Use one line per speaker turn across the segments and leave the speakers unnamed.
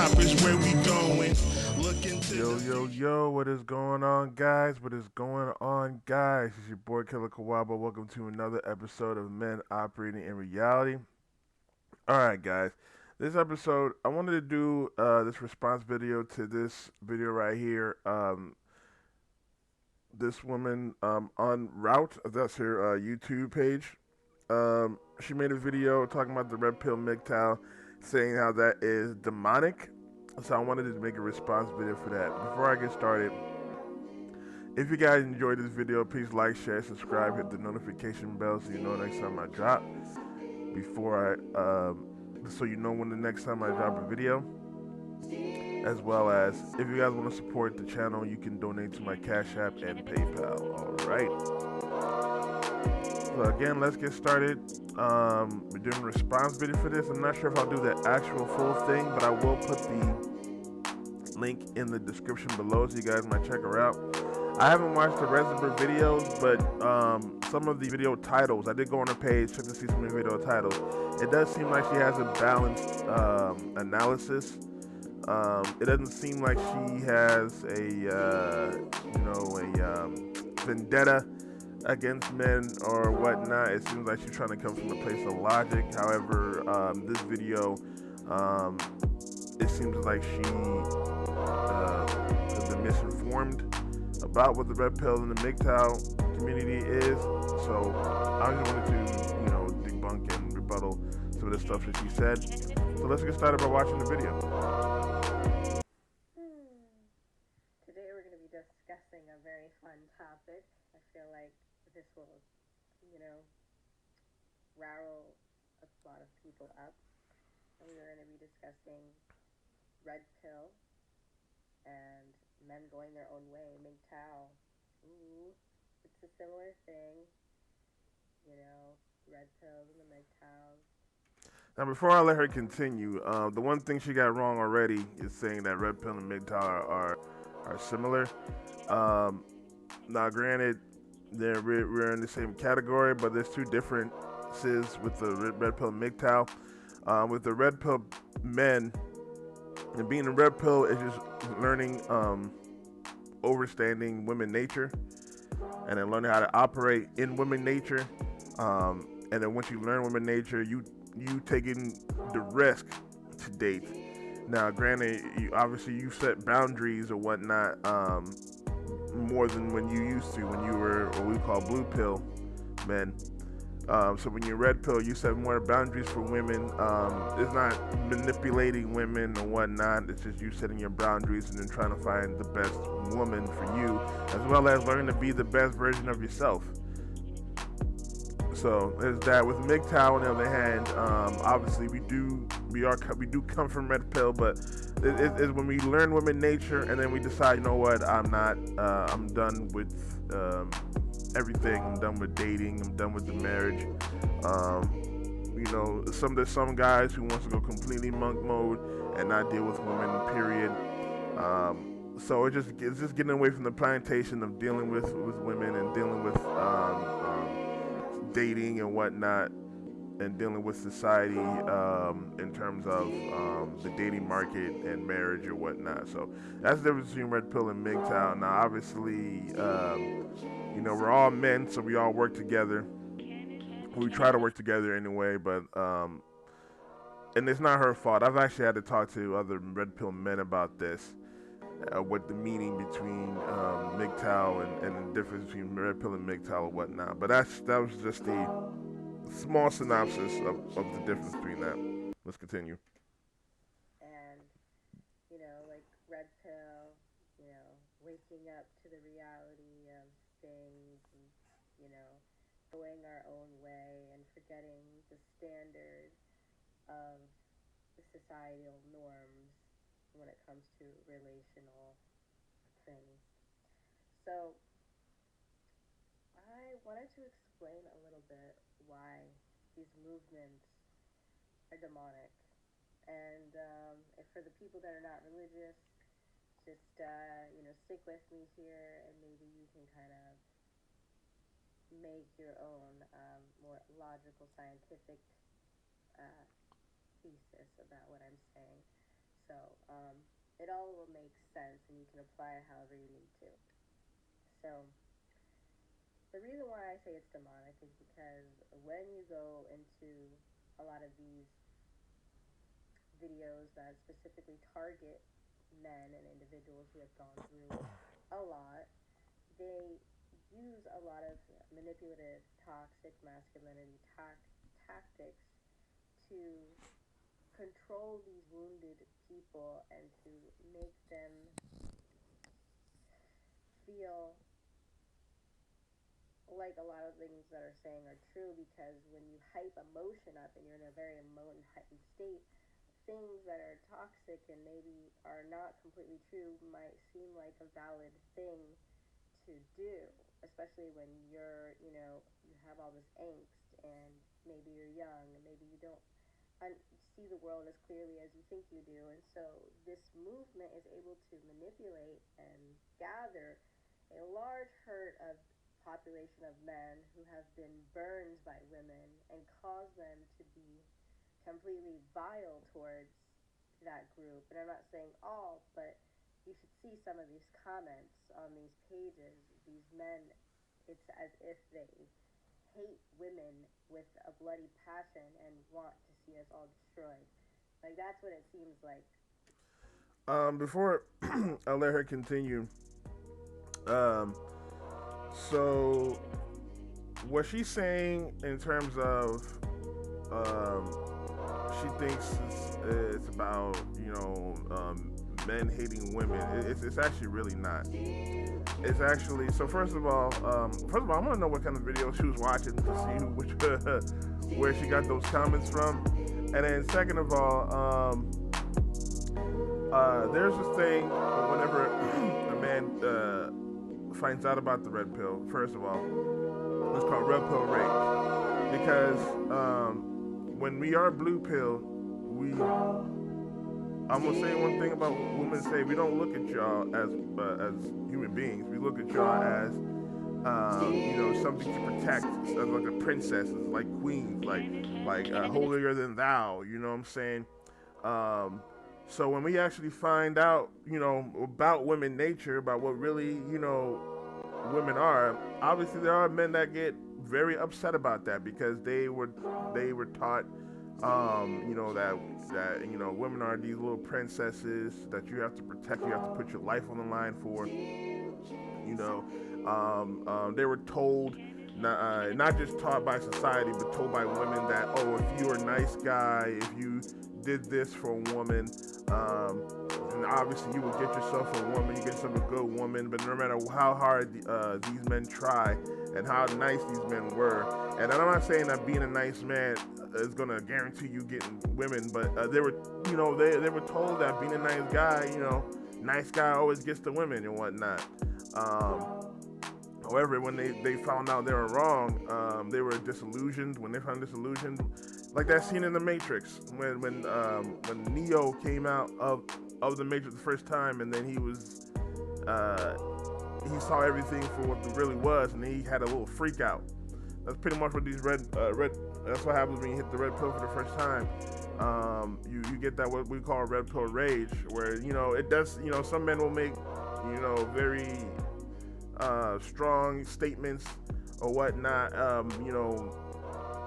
top is where we going.
Yo, what is going on, guys? What is going on, guys? It's your boy Killer Kawaba. Welcome to another episode of Men Operating in Reality. Alright, guys. This episode, I wanted to do this response video to this video right here. This woman on Route, that's her YouTube page. She made a video talking about the red pill MGTOW, saying how that is demonic. So I wanted to make a response video for that. Before I get started, if you guys enjoyed this video, please like, share, subscribe, hit the notification bell so you know next time I drop. So you know when the next time I drop a video. As well as, if you guys want to support the channel, you can donate to my Cash App and PayPal. Alright. So again, let's get started. We're doing a response video for this. I'm not sure if I'll do the actual full thing, but I will put the link in the description below so you guys might check her out. I haven't watched the rest of her videos, but some of the video titles, I did go on her page, check to see some of the video titles. It does seem like she has a balanced analysis. It doesn't seem like she has a vendetta against men or whatnot. It seems like she's trying to come from a place of logic. However, this video, it seems like she has been misinformed about what the red pill and the MGTOW community is. So I just wanted to, debunk and rebuttal some of the stuff that she said. So let's get started by watching the video.
Today we're going to be discussing a very fun topic. I feel like this will, rile a lot of people up. And we're going to be discussing red pill and men going their own way, MGTOW. Ooh, it's a similar thing, red pills and the MGTOWs.
Now, before I let her continue, the one thing she got wrong already is saying that red pill and MGTOW are similar. Now, granted, we're in the same category, but there's two differences with the red pill and MGTOW. With the red pill men, and being a red pill is just learning, understanding women nature, and then learning how to operate in women nature. And then once you learn women nature, you taking the risk to date. Now, granted, you set boundaries or whatnot, more than when you used to, when you were what we call blue pill men. So when you're red pill, you set more boundaries for women. It's not manipulating women or whatnot. It's just you setting your boundaries and then trying to find the best woman for you, as well as learning to be the best version of yourself. So there's that. With MGTOW, on the other hand, obviously we do come from red pill, but it's when we learn women nature and then we decide, you know what, I'm done with everything. I'm done with dating. I'm done with the marriage. There's some guys who wants to go completely monk mode and not deal with women. Period. So it's just getting away from the plantation of dealing with women and dealing with dating and whatnot, and dealing with society in terms of the dating market and marriage or whatnot. So that's the difference between red pill and MGTOW. Now, obviously, we're all men, so we all work together. We try to work together anyway, but and it's not her fault. I've actually had to talk to other red pill men about this. What the meaning between MGTOW and the difference between red pill and MGTOW or whatnot. But that was just the small synopsis of the difference between that. Let's continue.
And, like red pill, waking up to the reality of things and, going our own way and forgetting the standard of the societal norms when it comes to relational things. So I wanted to explain a little bit why these movements are demonic. And if for the people that are not religious, just stick with me here, and maybe you can kind of make your own more logical, scientific thesis about what I'm saying. So it all will make sense, and you can apply it however you need to. So the reason why I say it's demonic is because when you go into a lot of these videos that specifically target men and individuals who have gone through a lot, they use a lot of manipulative, toxic masculinity tactics to control these wounded people and to make them feel like a lot of things that are saying are true, because when you hype emotion up and you're in a very emotion heightened state, things that are toxic and maybe are not completely true might seem like a valid thing to do, especially when you have all this angst, and maybe you're young and maybe you don't see the world as clearly as you think you do. And so this movement is able to manipulate and gather a large herd of population of men who have been burned by women and cause them to be completely vile towards that group. And I'm not saying all, but you should see some of these comments on these pages. These men, it's as if they hate women with a bloody passion and want to see us all destroyed. Like, that's what it seems like.
Before I let her continue, um, so what she's saying in terms of um, she thinks it's about men hating women. It's actually really not. It's actually, so first of all, I want to know what kind of video she was watching to see where she got those comments from, and then second of all, there's this thing whenever a man finds out about the red pill. First of all, it's called red pill rage, because when we are blue pill, I'm gonna say one thing about what women say. We don't look at y'all as human beings. We look at y'all as something to protect, as like a princesses, like queens, like holier than thou. You know what I'm saying? Um, so when we actually find out, about women nature, about what really, women are, obviously there are men that get very upset about that, because they were taught, that women are these little princesses that you have to protect, you have to put your life on the line for. They were told, not just taught by society, but told by women that, oh, if you're a nice guy, if you did this for a woman, and obviously you would get yourself a woman, you get yourself a good woman. But no matter how hard these men try and how nice these men were, and I'm not saying that being a nice man is gonna guarantee you getting women, but they were, they were told that being a nice guy always gets the women and whatnot. Um, However, when they found out they were wrong, they were disillusioned. When they found disillusioned, like that scene in the Matrix, when Neo came out of the Matrix the first time, and then uh, he saw everything for what it really was, and he had a little freak out. That's pretty much what these red. That's what happens when you hit the red pill for the first time. You get that what we call red pill rage, where it does. Some men will make very strong statements or whatnot. I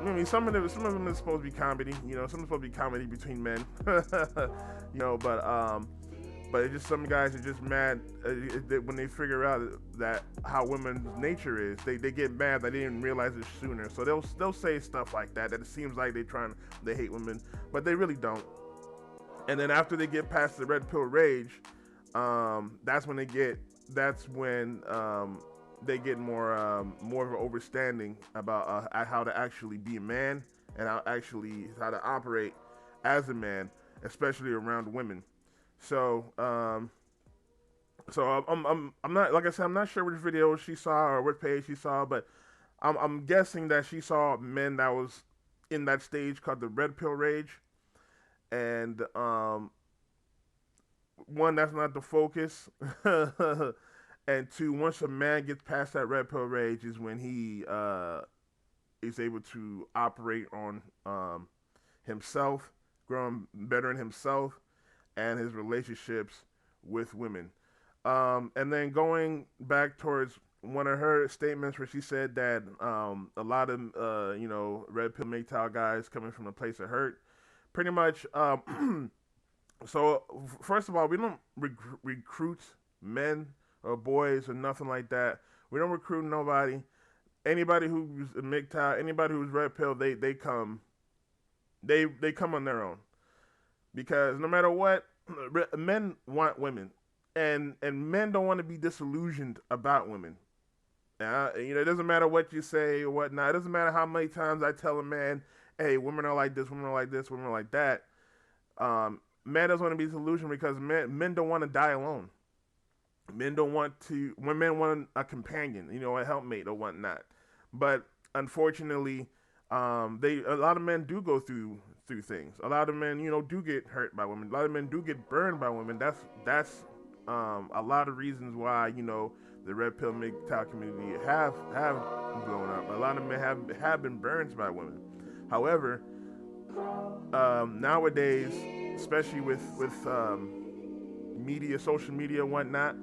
mean, some of them is supposed to be comedy. Some is supposed to be comedy between men. But it's just some guys are just mad when they figure out that how women's nature is. They get mad that they didn't realize it sooner. So they'll say stuff like that it seems like they hate women, but they really don't. And then after they get past the red pill rage, that's when they get more of an understanding about how to actually be a man, and how to operate as a man, especially around women. So I'm not, like I said, I'm not sure which video she saw or what page she saw, but I'm guessing that she saw men that was in that stage called the red pill rage, and one, that's not the focus. And two, once a man gets past that red pill rage is when he is able to operate on himself, growing better in himself, and his relationships with women. And then going back towards one of her statements where she said that a lot of red pill MGTOW guys coming from a place of hurt, pretty much. So first of all, we don't recruit men or boys or nothing like that. We don't recruit nobody. Anybody who's a MGTOW, anybody who's red pill, they come. They come on their own, because no matter what, men want women, and men don't want to be disillusioned about women. It doesn't matter what you say or whatnot. It doesn't matter how many times I tell a man, "Hey, women are like this, women are like this, women are like that." Men doesn't want to be disillusioned because men don't want to die alone. Men don't want to. When men want a companion, a helpmate or whatnot. But unfortunately, a lot of men do go through things. A lot of men, do get hurt by women. A lot of men do get burned by women. That's a lot of reasons why the red pill MGTOW community have blown up. A lot of men have been burned by women. However, nowadays, especially with media, social media, and whatnot,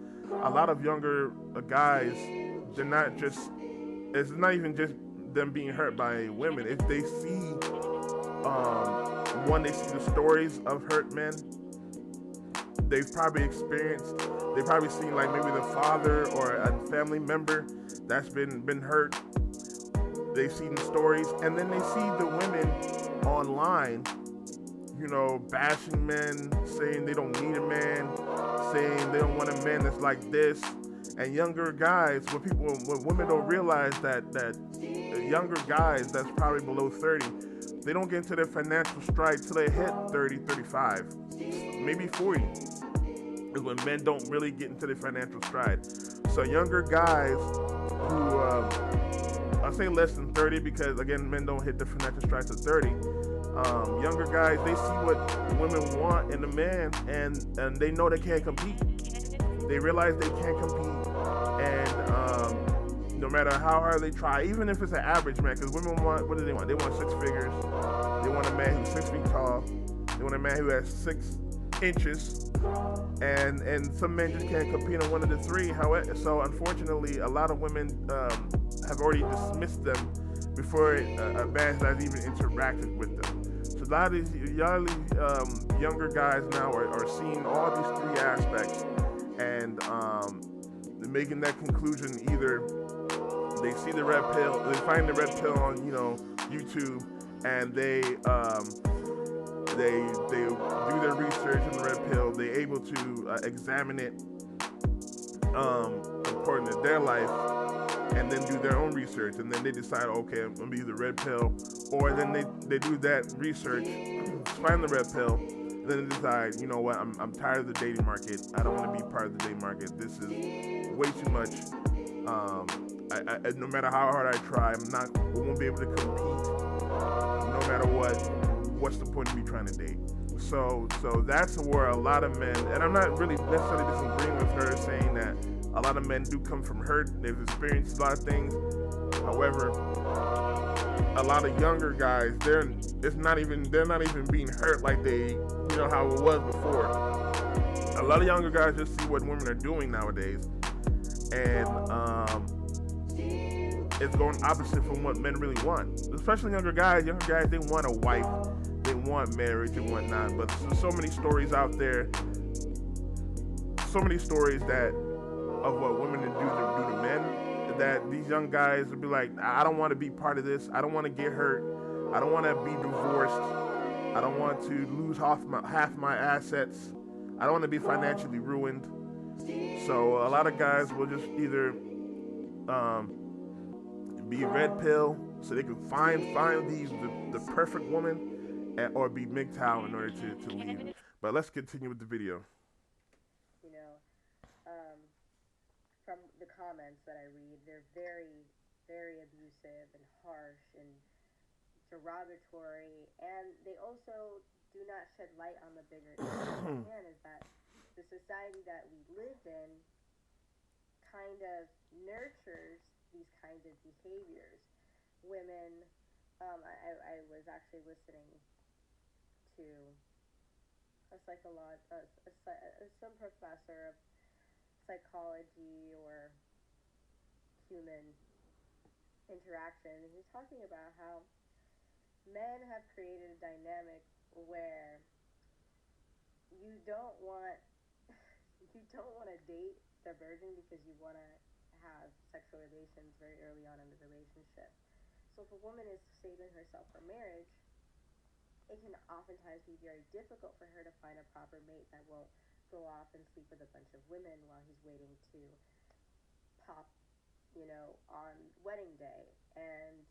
a lot of younger guys, they're not just. It's not even just them being hurt by women. If they see, they see the stories of hurt men, they've probably experienced. They've probably seen like maybe the father or a family member that's been hurt. They've seen the stories, and then they see the women online, bashing men, saying they don't need a man, saying they don't want a man that's like this. And younger guys, what women don't realize that younger guys that's probably below 30, they don't get into their financial stride till they hit 30, 35, maybe 40, is when men don't really get into their financial stride. So younger guys who, I say less than 30 because again, men don't hit the financial stride to 30. Younger guys, they see what women want in a man, and they know they can't compete. They realize they can't compete, and no matter how hard they try, even if it's an average man, because women want, what do they want? They want 6 figures. They want a man who's 6 feet tall. They want a man who has 6 inches, and some men just can't compete on one of the three. However, so unfortunately, a lot of women have already dismissed them before a man has even interacted with them. So a lot of these younger guys now are seeing all these 3 aspects, and making that conclusion. Either they see the red pill, they find the red pill on YouTube, and they do their research on the red pill. They're able to examine it according to their life, and then do their own research, and then they decide, okay, I'm gonna be the red pill, or then they do that research, find the red pill, and then they decide, you know what, I'm tired of the dating market. I don't want to be part of the dating market. This is way too much. No matter how hard I try, we won't be able to compete. No matter what, what's the point of me trying to date? So that's where a lot of men, and I'm not really necessarily disagreeing with her saying that a lot of men do come from hurt. They've experienced a lot of things. However, a lot of younger guys, they're not even being hurt like how it was before. A lot of younger guys just see what women are doing nowadays, and it's going opposite from what men really want. Especially younger guys. Younger guys, they want a wife, they want marriage and whatnot. But there's so many stories out there, so many stories that of what women do to men, that these young guys would be like, I don't want to be part of this. I don't want to get hurt. I don't want to be divorced. I don't want to lose half my assets. I don't want to be financially ruined. So a lot of guys will just either be red pill so they can find the perfect woman, or be MGTOW in order to leave. But let's continue with the video.
From the comments that I read, they're very, very abusive and harsh and derogatory, and they also do not shed light on the bigger issue. Again, is that the society that we live in kind of nurtures these kinds of behaviors. Women, I was actually listening to some professor of psychology or human interaction. And he's talking about how men have created a dynamic where you don't want you don't want to date the virgin because you want to have sexual relations very early on in the relationship. So if a woman is saving herself for marriage, it can oftentimes be very difficult for her to find a proper mate that won't go off and sleep with a bunch of women while he's waiting to pop, on wedding day. And,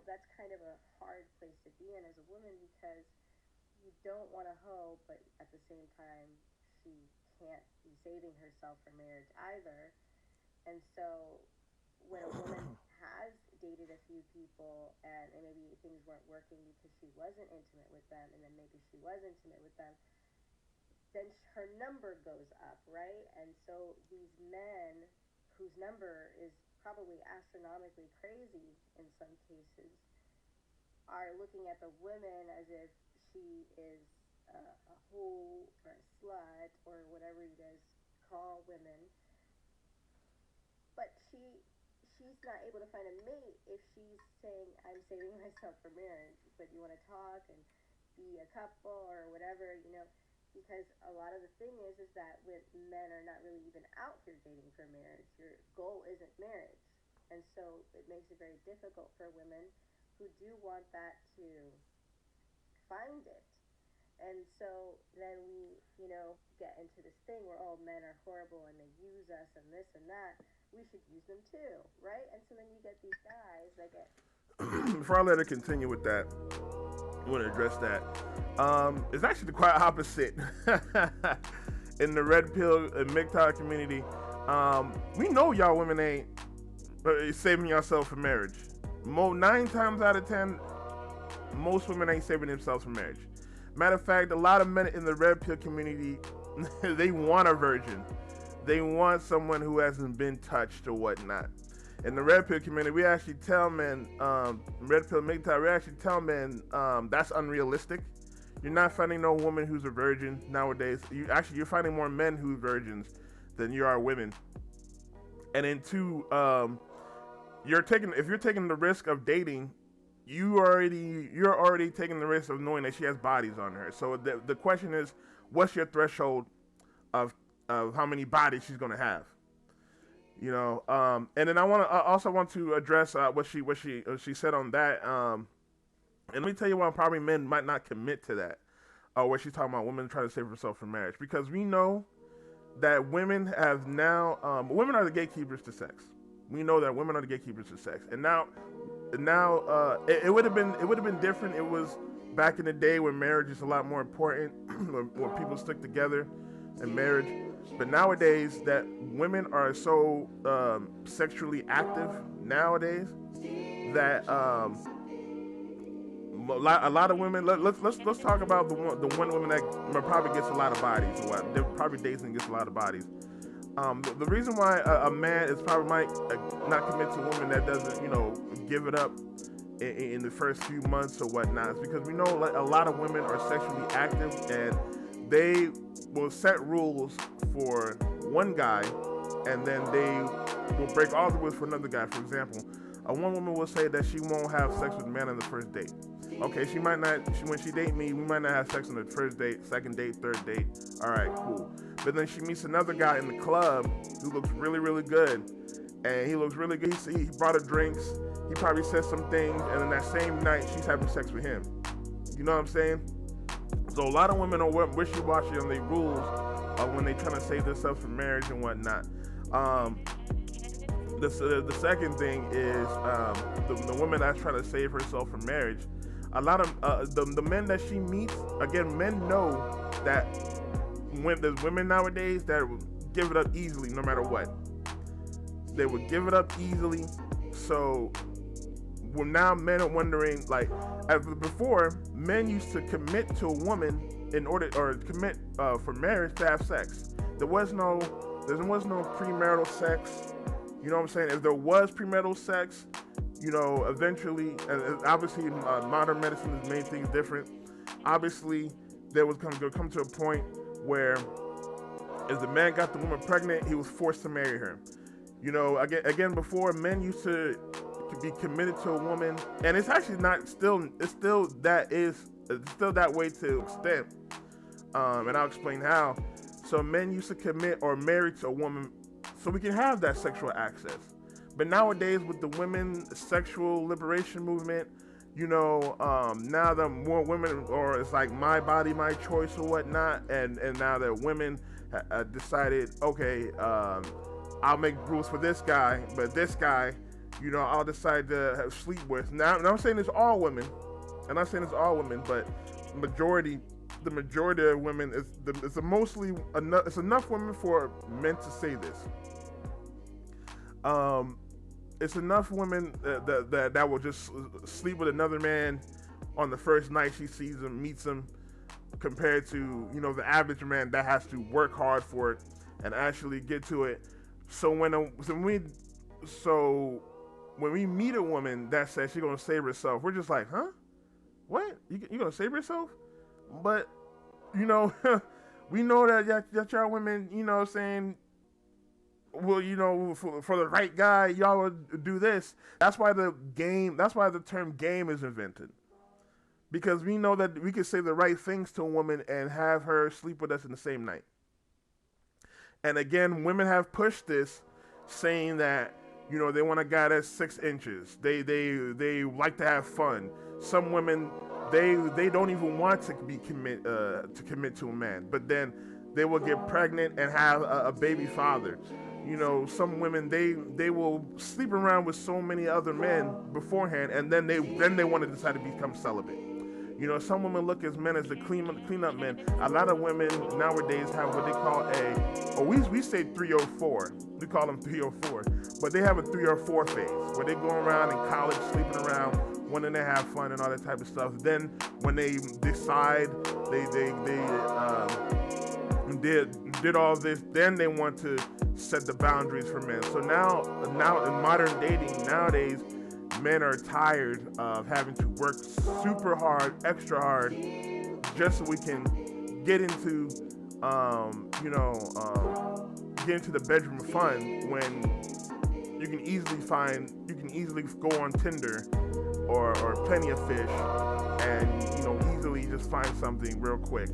that's kind of a hard place to be in as a woman because you don't want a hoe, but at the same time, she can't be saving herself for marriage either. And so when a woman has dated a few people and maybe things weren't working because she wasn't intimate with them, and then maybe she was intimate with them, then her number goes up, right? And so these men whose number is probably astronomically crazy in some cases are looking at the women as if she is a hoe or a slut or whatever you guys call women, but she's not able to find a mate if she's saying I'm saving myself for marriage, but you want to talk and be a couple or whatever, because a lot of the thing is that when men are not really even out here dating for marriage, your goal isn't marriage, and so it makes it very difficult for women who do want that to find it. And so then we, get into this thing where, oh, men are horrible and they use us and this and that. We should use them too, right? And so then you get these guys that get.
Before I let her continue with that, I want to address that. It's actually quite opposite in the red pill and MGTOW community. We know y'all women ain't saving yourself for marriage. 9 times out of 10, most women ain't saving themselves for marriage. Matter of fact, a lot of men in the red pill community, they want a virgin. They want someone who hasn't been touched or whatnot. In the red pill community, we actually tell men, red pill MGTOW, we actually tell men that's unrealistic. You're not finding no woman who's a virgin nowadays. You're finding more men who's virgins than you are women. And then two, if you're taking the risk of dating, you're already taking the risk of knowing that she has bodies on her. So the question is, what's your threshold of how many bodies she's gonna have? And then I also want to address what she said on that. And let me tell you why probably men might not commit to that. Where she's talking about women trying to save herself from marriage, because we know that women have now women are the gatekeepers to sex. We know that women are the gatekeepers to sex, and now it would have been different. It was back in the day when marriage is a lot more important, when people stick together in marriage. But nowadays, that women are so sexually active nowadays that a lot of women. Let's talk about the one woman that probably gets a lot of bodies. Or what? They're probably dating and gets a lot of bodies. The reason why a man is probably might not commit to a woman that doesn't, give it up in the first few months or whatnot is because we know a lot of women are sexually active and they will set rules for one guy and then they will break all the rules for another guy. For example, one woman will say that she won't have sex with a man on the first date. Okay, she might not. When she date me, we might not have sex on the first date, second date, third date. All right, cool. But then she meets another guy in the club who looks really, really good, and he looks really good. He brought her drinks. He probably said some things, and then that same night she's having sex with him. You know what I'm saying? So a lot of women are wishy-washy on their rules when they trying to save themselves from marriage and whatnot. The second thing is the woman that's trying to save herself from marriage. A lot of the men that she meets, again, men know that when there's women nowadays that will give it up easily no matter what. They would give it up easily. So now men are wondering, like, before, men used to commit to a woman or commit for marriage to have sex. There was no premarital sex. You know what I'm saying? If there was premarital sex, eventually, and obviously modern medicine has made things different. Obviously, there was going to come to a point where if the man got the woman pregnant, he was forced to marry her. You know, again, before men used to be committed to a woman, and it's actually not still. It's still that way to extent. And I'll explain how. So men used to commit or marry to a woman so we can have that sexual access. But nowadays, with the women's sexual liberation movement, you know, now that more women, or it's like my body, my choice or whatnot, and now that women decided, okay, I'll make rules for this guy, but this guy, you know, I'll decide to sleep with. Now, and I'm saying it's all women. I'm not saying it's all women, but the majority of women it's mostly enough. It's enough women for men to say this. It's enough women that will just sleep with another man on the first night she sees him, meets him, compared to, you know, the average man that has to work hard for it and actually get to it. So when we meet a woman that says she's gonna save herself, we're just like, huh? What? You gonna save yourself? But, you know, we know that y'all women, you know what I'm saying, well, you know, for the right guy, y'all would do this. That's why the term game is invented. Because we know that we can say the right things to a woman and have her sleep with us in the same night. And again, women have pushed this, saying that, you know, they want a guy that's 6 inches. They like to have fun. Some women, they don't even want to commit to a man, but then they will get pregnant and have a baby father. You know, some women, they will sleep around with so many other men beforehand, and then they want to decide to become celibate. You know, some women look at men as the cleanup men. A lot of women nowadays have what they call we say 304. We call them 304, but they have a 304 phase where they go around in college sleeping around, wanting to have fun and all that type of stuff. Then when they decide they did all this, then they want to set the boundaries for men. So now in modern dating nowadays, men are tired of having to work super hard, extra hard, just so we can get into get into the bedroom fun, when you can easily go on Tinder or Plenty of Fish and, you know, easily just find something real quick.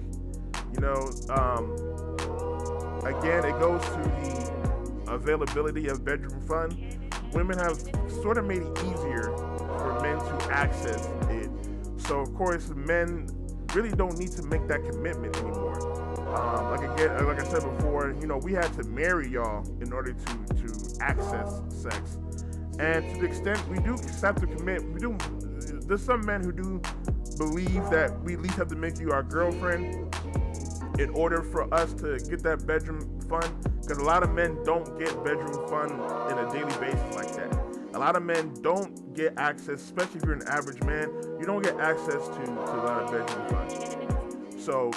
You know, again, it goes to the availability of bedroom fun. Women have sort of made it easier for men to access it. So of course, men really don't need to make that commitment anymore. Like I said before, you know, we had to marry y'all in order to access sex. And to the extent we do have to commit, there's some men who do believe that we at least have to make you our girlfriend in order for us to get that bedroom fun. Because a lot of men don't get bedroom fun in a daily basis like that. A lot of men don't get access, especially if you're an average man, you don't get access to a lot of bedroom fun. So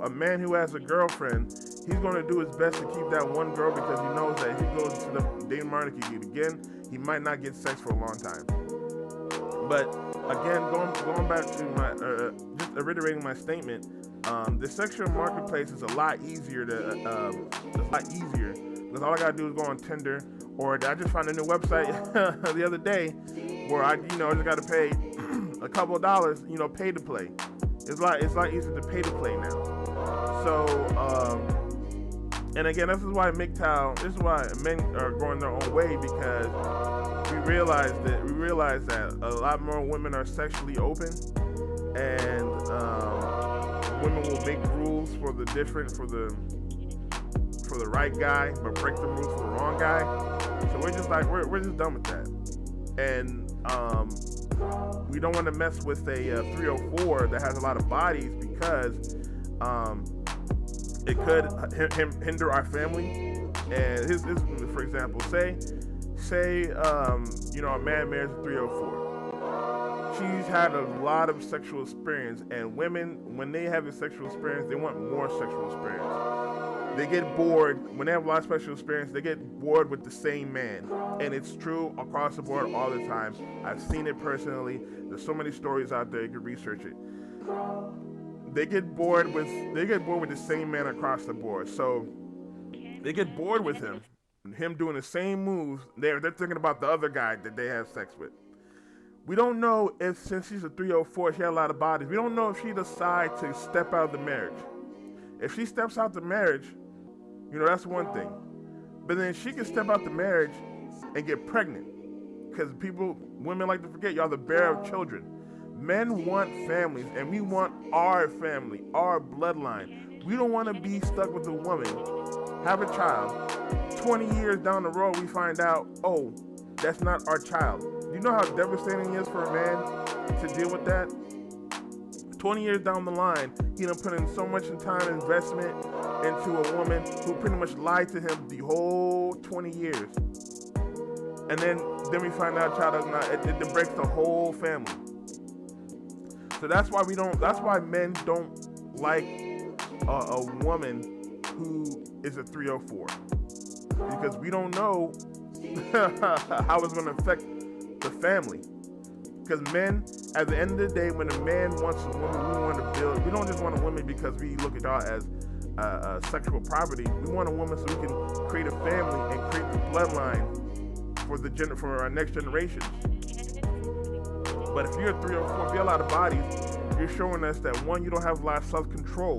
a man who has a girlfriend, he's going to do his best to keep that one girl, because he knows that if he goes to the dating market again, he might not get sex for a long time. But again, going back to my just reiterating my statement, the sexual marketplace is a lot easier because all I gotta do is go on Tinder, or I just found a new website the other day where I just gotta pay a couple of dollars, pay to play. It's a lot easier to pay to play now. So and again, this is why men are going their own way, because we realize that a lot more women are sexually open, and women will make rules for the right guy, but break the rules for the wrong guy. So we're just done with that, and we don't want to mess with a 304 that has a lot of bodies, because it could hinder our family. And his for example, say a man marries a 304. She's had a lot of sexual experience, and women, when they have a sexual experience, they want more sexual experience. They get bored when they have a lot of sexual experience. They get bored with the same man, and it's true across the board all the time. I've seen it personally. There's so many stories out there, you can research it. they get bored with the same man across the board. So they get bored with him doing the same moves. They're thinking about the other guy that they have sex with. We don't know if, since she's a 304, she had a lot of bodies. We don't know if she decides to step out of the marriage. If she steps out the marriage, that's one thing. But then she can step out the marriage and get pregnant. Because women like to forget, y'all the bearer of children. Men want families, and we want our family, our bloodline. We don't want to be stuck with a woman, have a child. 20 years down the road, we find out, oh, that's not our child. Do you know how devastating it is for a man to deal with that? 20 years down the line, he done put in so much time and investment into a woman who pretty much lied to him the whole 20 years. And then we find out child does not, it breaks the whole family. So that's why men don't like a woman who is a 304. Because we don't know how it's going to affect the family. Because men, at the end of the day, when a man wants a woman, we want to build. We don't just want a woman because we look at y'all as sexual property. We want a woman so we can create a family and create the bloodline for our next generation. But if you're a 304, if you have a lot of bodies, you're showing us that one, you don't have a lot of self-control.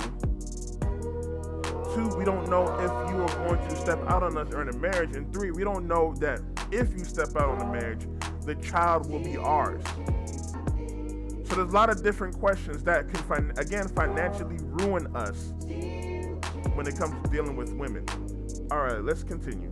Two, we don't know if you are going to step out on us or in a marriage. And three, we don't know that if you step out on a marriage, the child will be ours. So there's a lot of different questions that can, financially ruin us when it comes to dealing with women. All right, let's continue.